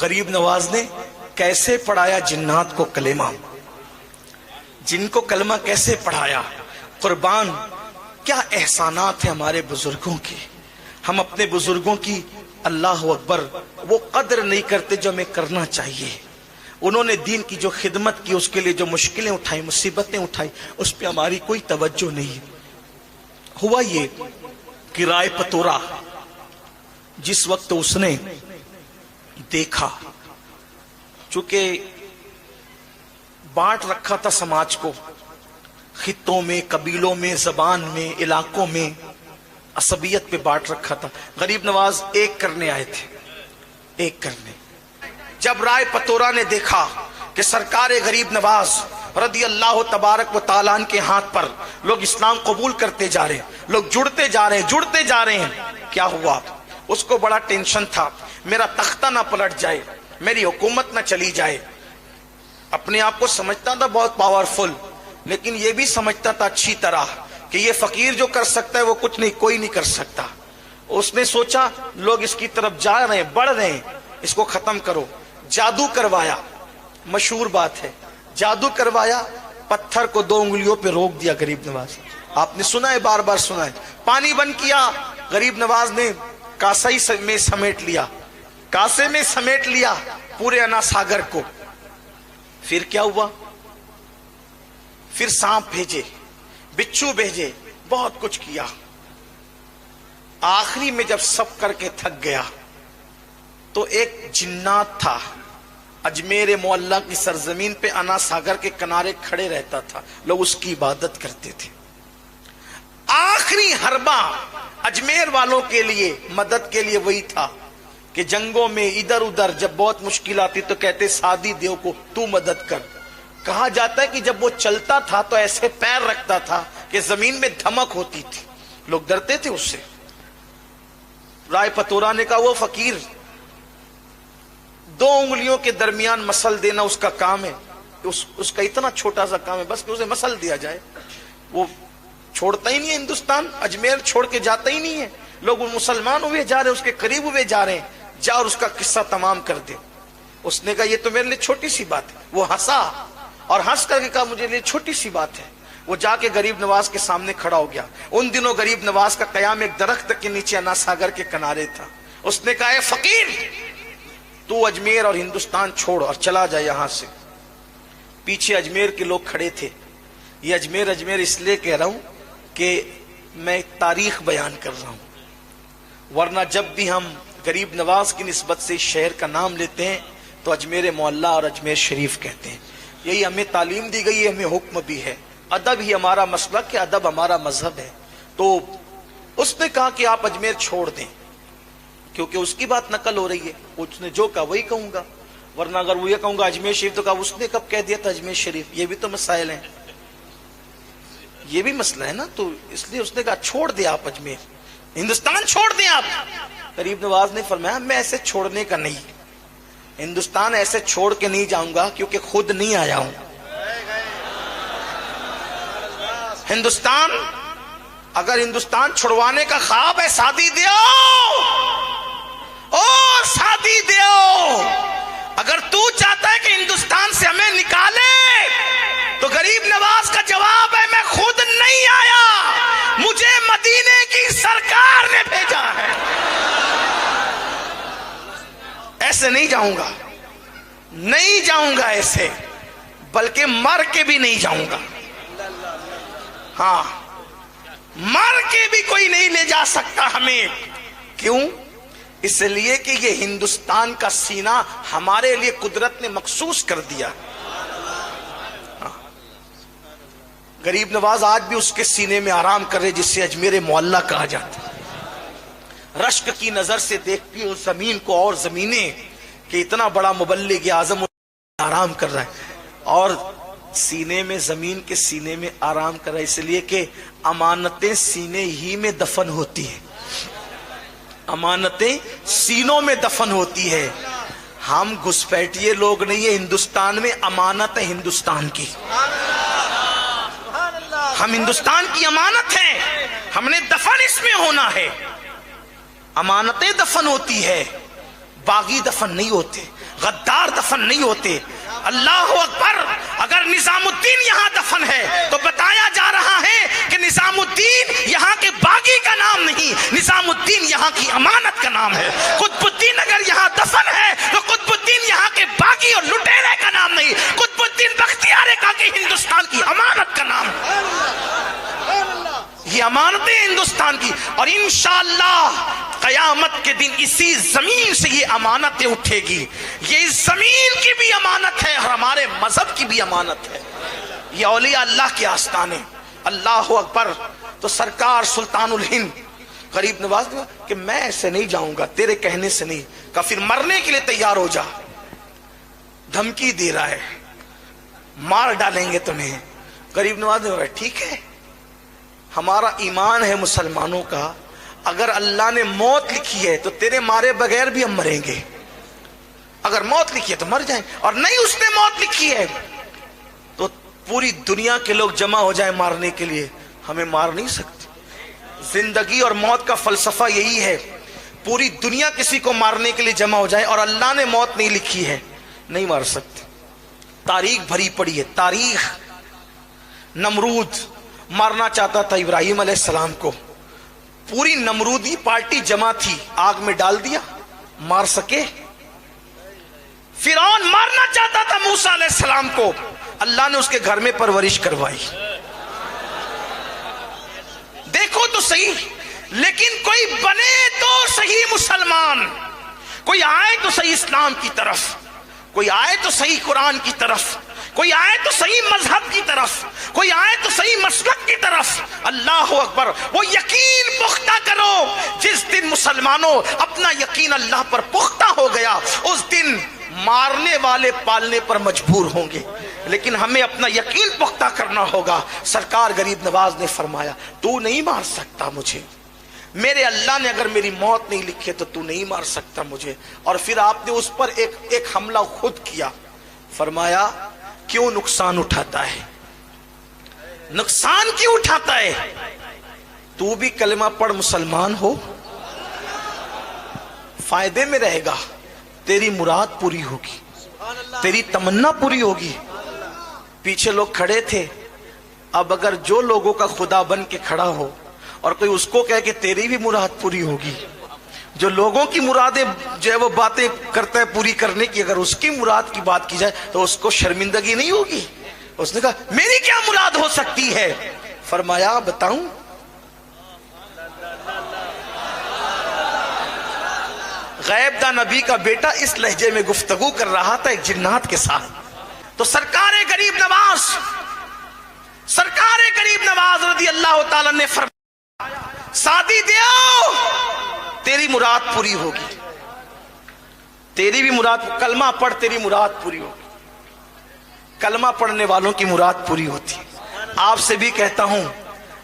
غریب نواز نے کیسے پڑھایا جنات کو کلمہ، جن کو کلمہ کیسے پڑھایا۔ قربان کیا احسانات ہیں ہمارے بزرگوں کے، ہم اپنے بزرگوں کی اللہ اکبر وہ قدر نہیں کرتے جو ہمیں کرنا چاہیے۔ انہوں نے دین کی جو خدمت کی، اس کے لیے جو مشکلیں اٹھائی، مصیبتیں اٹھائی، اس پہ ہماری کوئی توجہ نہیں۔ ہوا یہ کہ رائے پتورا جس وقت اس نے دیکھا، چونکہ بانٹ رکھا تھا سماج کو خطوں میں، قبیلوں میں، زبان میں، علاقوں میں، عصبیت پہ بانٹ رکھا تھا۔ غریب نواز ایک کرنے آئے تھے، ایک کرنے۔ جب رائے پتورا نے دیکھا کہ سرکار غریب نواز رضی اللہ تبارک و تعالیٰ عنہ کے ہاتھ پر لوگ اسلام قبول کرتے جا رہے ہیں، لوگ جڑتے جا رہے ہیں، کیا ہوا؟ اس کو بڑا ٹینشن تھا، میرا تختہ نہ پلٹ جائے، میری حکومت نہ چلی جائے۔ اپنے آپ کو سمجھتا تھا بہت پاورفل، لیکن یہ بھی سمجھتا تھا اچھی طرح کہ یہ فقیر جو کر سکتا ہے وہ کچھ نہیں، کوئی نہیں کر سکتا۔ اس نے سوچا لوگ اس کی طرف جا رہے ہیں، بڑھ رہے ہیں، اس کو ختم کرو۔ جادو کروایا، مشہور بات ہے، جادو کروایا، پتھر کو 2 انگلیوں پہ روک دیا غریب نواز۔ آپ نے سنا ہے، بار بار سنا ہے۔ پانی بند کیا، غریب نواز نے کاسے میں سمیٹ لیا، کاسے میں سمیٹ لیا پورے انا ساگر کو۔ پھر کیا ہوا؟ پھر سانپ بھیجے، بچھو بھیجے، بہت کچھ کیا۔ آخری میں جب سب کر کے تھک گیا تو ایک جنات تھا، اجمیر معلیٰ کی سرزمین پہ انا ساگر کے کنارے کھڑے رہتا تھا، لوگ اس کی عبادت کرتے تھے۔ آخری حربہ اجمیر والوں کے لیے، مدد کے لیے وہی تھا کہ جنگوں میں ادھر ادھر جب بہت مشکل آتی تو کہتے سادی دیو کو تو مدد کر۔ کہا جاتا ہے کہ جب وہ چلتا تھا تو ایسے پیر رکھتا تھا کہ زمین میں دھمک ہوتی تھی، لوگ ڈرتے تھے اس سے۔ رائے پتورا نے کہا وہ فقیر 2 انگلیوں کے درمیان مسل دینا اس کا کام ہے، اس کا اتنا چھوٹا سا کام ہے، بس کہ اسے مسل دیا جائے۔ وہ چھوڑتا ہی نہیں ہے ہندوستان، اجمیر چھوڑ کے جاتا ہی نہیں ہے، لوگ مسلمان ہوئے جا رہے ہیں، اس کے قریب ہوئے جا رہے ہیں، جا اور اس کا قصہ تمام کر دے۔ اس نے کہا یہ تو میرے لیے چھوٹی سی بات ہے۔ وہ ہنسا اور ہنس کر کے کہا مجھے لیے چھوٹی سی بات ہے۔ وہ جا کے غریب نواز کے سامنے کھڑا ہو گیا۔ ان دنوں غریب نواز کا قیام ایک درخت کے نیچے انا ساگر کے کنارے تھا۔ اس نے کہا اے فقیر، تو اجمیر اور ہندوستان چھوڑ اور چلا جائے یہاں سے۔ پیچھے اجمیر کے لوگ کھڑے تھے۔ یہ اجمیر اس لیے کہہ رہا ہوں کہ میں تاریخ بیان کر رہا ہوں، ورنہ جب بھی ہم غریب نواز کی نسبت سے شہر کا نام لیتے ہیں تو اجمیر معلیٰ اور اجمیر شریف کہتے ہیں۔ یہی ہمیں تعلیم دی گئی ہے، ہمیں حکم بھی ہے، ادب ہی ہمارا مسلک ہے، ادب ہمارا مذہب ہے۔ تو اس نے کہا کہ آپ اجمیر چھوڑ دیں، کیونکہ اس کی بات نقل ہو رہی ہے، اس نے جو کہا وہی کہوں گا، ورنہ اگر وہ یہ کہوں گا اجمیر شریف تو کہا اس نے کب کہہ دیا تھا اجمیر شریف؟ یہ بھی تو مسائل ہیں، یہ بھی مسئلہ ہے نا۔ تو اس لیے اس نے کہا چھوڑ دیں آپ اجمیر، ہندوستان چھوڑ دیں آپ۔ غریب نواز نے فرمایا میں ایسے چھوڑنے کا نہیں، ہندوستان ایسے چھوڑ کے نہیں جاؤں گا کیونکہ خود نہیں آیا ہوں۔ ہندوستان، اگر ہندوستان چھڑوانے کا خواب ہے سادی دیو، او سادی دیو، اگر تو چاہتا ہے کہ ہندوستان سے ہمیں نکالے تو غریب نواز کا جواب ہے میں خود نہیں آیا، مجھے مدینے کی سرکار نے بھیجا ہے۔ ایسے نہیں جاؤں گا، نہیں جاؤں گا ایسے، بلکہ مر کے بھی نہیں جاؤں گا۔ ہاں، مر کے بھی کوئی نہیں لے جا سکتا ہمیں۔ کیوں؟ اس لیے کہ یہ ہندوستان کا سینہ ہمارے لیے قدرت نے مخصوص کر دیا۔ غریب نواز آج بھی اس کے سینے میں آرام کر رہے جس سے اجمیر معلیٰ کہا جاتا ہے۔ رشک کی نظر سے دیکھتی ہے اس زمین کو اور زمینیں کہ اتنا بڑا مبلغ اعظم آرام کر رہا ہے، اور سینے میں، زمین کے سینے میں آرام کر رہا ہے، اس لیے کہ امانتیں سینے ہی میں دفن ہوتی ہیں، امانتیں سینوں میں دفن ہوتی ہے۔ ہم گھسپیٹیے لوگ نہیں ہیں، ہندوستان میں امانت ہے ہندوستان کی، ہم ہندوستان کی امانت ہیں، ہم نے دفن اس میں ہونا ہے۔ امانتیں دفن ہوتی ہے، باغی دفن نہیں ہوتے، غدار دفن نہیں ہوتے۔ اللہ اکبر، اگر نظام الدین یہاں دفن ہے تو بتایا جا رہا ہے کہ نظام الدین یہاں کے باغی کا نام نہیں، نظام الدین یہاں کی امانت کا نام ہے۔ قطب الدین اگر یہاں دفن ہے تو قطب الدین یہاں کے باغی اور لٹیرے کا نام نہیں، قطب الدین بختیار کاکی ہندوستان کی امانت کا نام ہے۔ یہ امانتیں ہندوستان کی، اور انشاءاللہ قیامت کے دن اسی زمین سے یہ امانتیں اٹھے گی۔ یہ اس زمین کی بھی امانت ہے اور ہمارے مذہب کی بھی امانت ہے۔ یہ اولیاء اللہ کے آستانے۔ اللہ اکبر۔ تو سرکار سلطان الہند غریب نواز نے کہا کہ میں ایسے نہیں جاؤں گا، تیرے کہنے سے نہیں، کہا پھر مرنے کے لیے تیار ہو جا، دھمکی دے رہا ہے، مار ڈالیں گے تمہیں۔ غریب نواز نے کہا ٹھیک ہے، ہمارا ایمان ہے مسلمانوں کا، اگر اللہ نے موت لکھی ہے تو تیرے مارے بغیر بھی ہم مریں گے، اگر موت لکھی ہے تو مر جائیں، اور نہیں اس نے موت لکھی ہے تو پوری دنیا کے لوگ جمع ہو جائیں مارنے کے لیے، ہمیں مار نہیں سکتے۔ زندگی اور موت کا فلسفہ یہی ہے، پوری دنیا کسی کو مارنے کے لیے جمع ہو جائے اور اللہ نے موت نہیں لکھی ہے، نہیں مار سکتے۔ تاریخ بھری پڑی ہے، تاریخ۔ نمرود مارنا چاہتا تھا ابراہیم علیہ السلام کو، پوری نمرودی پارٹی جمع تھی، آگ میں ڈال دیا، مار سکے۔ فرعون مارنا چاہتا تھا موسیٰ علیہ السلام کو، اللہ نے اس کے گھر میں پرورش کروائی۔ دیکھو تو صحیح، لیکن کوئی بنے تو صحیح مسلمان، کوئی آئے تو صحیح اسلام کی طرف، کوئی آئے تو صحیح قرآن کی طرف، کوئی آئے تو صحیح مذہب کی طرف، کوئی آئے تو صحیح مسلک کی طرف۔ اللہ اکبر۔ وہ یقین پختہ کرو، جس دن مسلمانوں اپنا یقین اللہ پر پختہ ہو گیا، اس دن مارنے والے پالنے پر مجبور ہوں گے، لیکن ہمیں اپنا یقین پختہ کرنا ہوگا۔ سرکار غریب نواز نے فرمایا تو نہیں مار سکتا مجھے، میرے اللہ نے اگر میری موت نہیں لکھی تو تو نہیں مار سکتا مجھے۔ اور پھر آپ نے اس پر ایک حملہ خود کیا، فرمایا کیوں نقصان اٹھاتا ہے، نقصان کیوں اٹھاتا ہے، تو بھی کلمہ پڑھ مسلمان ہو، فائدے میں رہے گا، تیری مراد پوری ہوگی، تیری تمنا پوری ہوگی۔ پیچھے لوگ کھڑے تھے، اب اگر جو لوگوں کا خدا بن کے کھڑا ہو اور کوئی اس کو کہے کہ تیری بھی مراد پوری ہوگی، جو لوگوں کی مرادیں جو ہے وہ باتیں کرتا ہے پوری کرنے کی، اگر اس کی مراد کی بات کی جائے تو اس کو شرمندگی نہیں ہوگی۔ اس نے کہا میری کیا مراد ہو سکتی ہے؟ فرمایا بتاؤں؟ غیب داں نبی کا بیٹا اس لہجے میں گفتگو کر رہا تھا ایک جنات کے ساتھ، تو سرکار غریب نواز رضی اللہ تعالیٰ نے فرمایا سادی دیو، تیری مراد پوری ہوگی، تیری بھی مراد، کلمہ پڑھ تیری مراد پوری ہوگی۔ کلمہ پڑھنے والوں کی مراد پوری ہوتی ہے۔ آپ سے بھی کہتا ہوں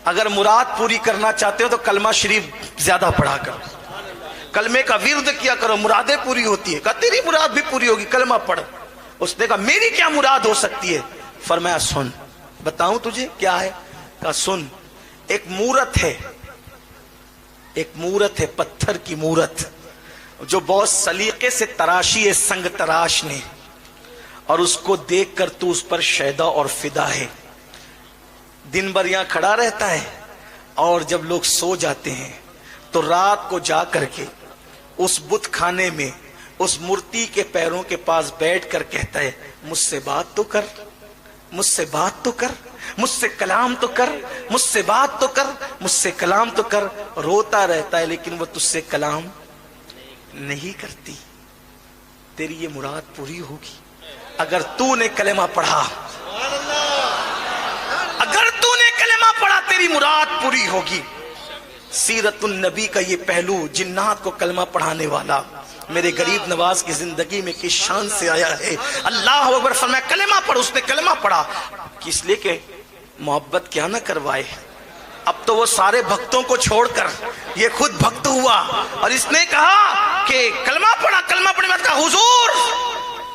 اگر مراد پوری کرنا چاہتے ہو تو کلمہ شریف زیادہ پڑھا کرو، کلمے کا ورد کیا کرو، مرادیں پوری ہوتی ہے۔ کہا تیری مراد بھی پوری ہوگی، کلمہ پڑھ۔ اس نے کہا میری کیا مراد ہو سکتی ہے؟ فرمایا سن، بتاؤں تجھے کیا ہے؟ کہا سن، ایک مورت ہے، ایک مورت ہے، پتھر کی مورت جو بہت سلیقے سے تراشی ہے سنگ تراش نے، اور اس کو دیکھ کر تو اس پر شیدا اور فدا ہے، دن بھر یہاں کھڑا رہتا ہے اور جب لوگ سو جاتے ہیں تو رات کو جا کر کے اس بت خانے میں اس مورتی کے پیروں کے پاس بیٹھ کر کہتا ہے مجھ سے بات تو کر، مجھ سے بات تو کر، مجھ سے کلام تو کر، مجھ سے بات تو کر، مجھ سے کلام تو کر۔ روتا رہتا ہے لیکن وہ تجھ سے کلام نہیں کرتی۔ تیری یہ مراد پوری ہوگی اگر تو نے کلمہ پڑھا، اگر تو نے کلمہ پڑھا تیری مراد پوری ہوگی۔ سیرت النبی کا یہ پہلو، جنات کو کلمہ پڑھانے والا، میرے غریب نواز کی زندگی میں کس شان سے آیا ہے۔ اللہ اکبر فرمایا کلمہ پڑھ، اس نے کلمہ پڑھا، کس لیے کہ محبت کیا نہ کروائے۔ اب تو وہ سارے بھکتوں کو چھوڑ کر یہ خود بھکت ہوا اور اس نے کہا کہ کلمہ پڑھا، کلمہ پڑھنے بعد کہا حضور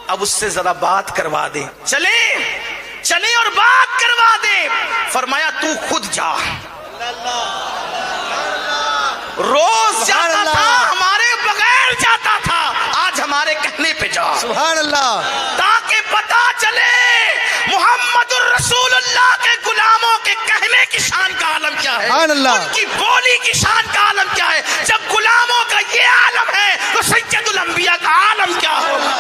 اب اس سے ذرا بات کروا دیں، چلیں اور بات کروا دیں۔ فرمایا تو خود جا، روز جاتا تھا ہمارے بغیر جاتا تھا، آج ہمارے کہنے پہ جا، سبحان اللہ، تاکہ پتا چلے محمد الرسول اللہ کے غلاموں کے کہنے کی شان کا عالم کیا ہے، سبحان اللہ، ان کی بولی کی شان کا عالم کیا ہے۔ جب غلاموں کا یہ عالم ہے تو سید الانبیاء کا عالم کیا ہوگا؟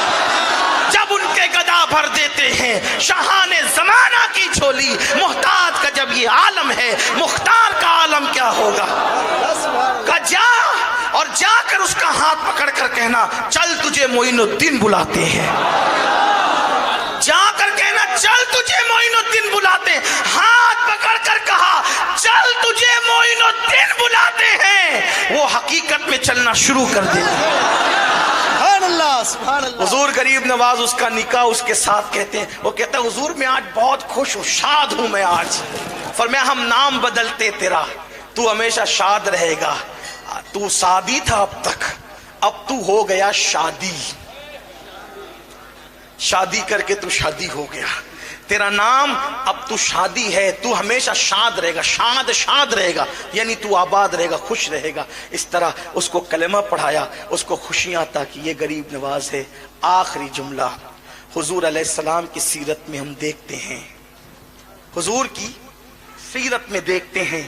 جب ان کے گدا بھر دیتے ہیں شاہان زمانہ کی جھولی، محتاج کا جب یہ عالم ہے مختار کا عالم کیا ہوگا؟ کہ جا اور جا کر اس کا ہاتھ پکڑ کر کہنا چل تجھے معین الدین بلاتے ہیں، جا کر کہنا چل تجھے معین الدین بلاتے ہیں، ہاتھ پکڑ کر کہا چل تجھے معین الدین بلاتے ہیں، وہ حقیقت میں چلنا شروع کر دے۔ سبحان اللہ، سبحان اللہ۔ حضور غریب نواز اس کا نکاح اس کے ساتھ کہتے ہیں، وہ کہتا ہے حضور میں آج بہت خوش ہوں، شاد ہوں میں آج۔ فرمایا ہم نام بدلتے تیرا، تو ہمیشہ شاد رہے گا، تو شادی تھا اب تک، اب تو ہو گیا شادی، شادی کر کے تو شادی ہو گیا، تیرا نام اب تو شادی ہے، تو ہمیشہ شاد رہے گا، شاد رہے گا، یعنی تو آباد رہے گا، خوش رہے گا۔ اس طرح اس کو کلمہ پڑھایا، اس کو خوشیاں عطا کی۔ یہ غریب نواز ہے۔ آخری جملہ حضور علیہ السلام کی سیرت میں ہم دیکھتے ہیں، حضور کی سیرت میں دیکھتے ہیں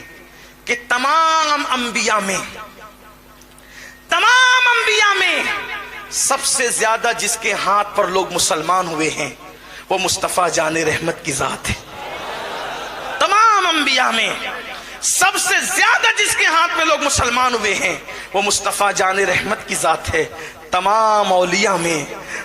کہ تمام انبیاء میں سب سے زیادہ جس کے ہاتھ پر لوگ مسلمان ہوئے ہیں وہ مصطفیٰ جان رحمت کی ذات ہے۔ تمام انبیاء میں سب سے زیادہ جس کے ہاتھ میں لوگ مسلمان ہوئے ہیں وہ مصطفیٰ جان رحمت کی ذات ہے۔ تمام اولیاء میں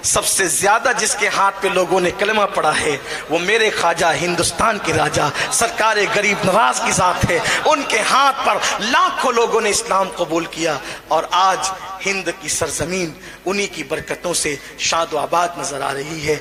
سب سے زیادہ جس کے ہاتھ پہ لوگوں نے کلمہ پڑھا ہے وہ میرے خواجہ ہندوستان کے راجہ سرکار غریب نواز کی ذات ہے۔ ان کے ہاتھ پر لاکھوں لوگوں نے اسلام قبول کیا، اور آج ہند کی سرزمین انہی کی برکتوں سے شاد و آباد نظر آ رہی ہے۔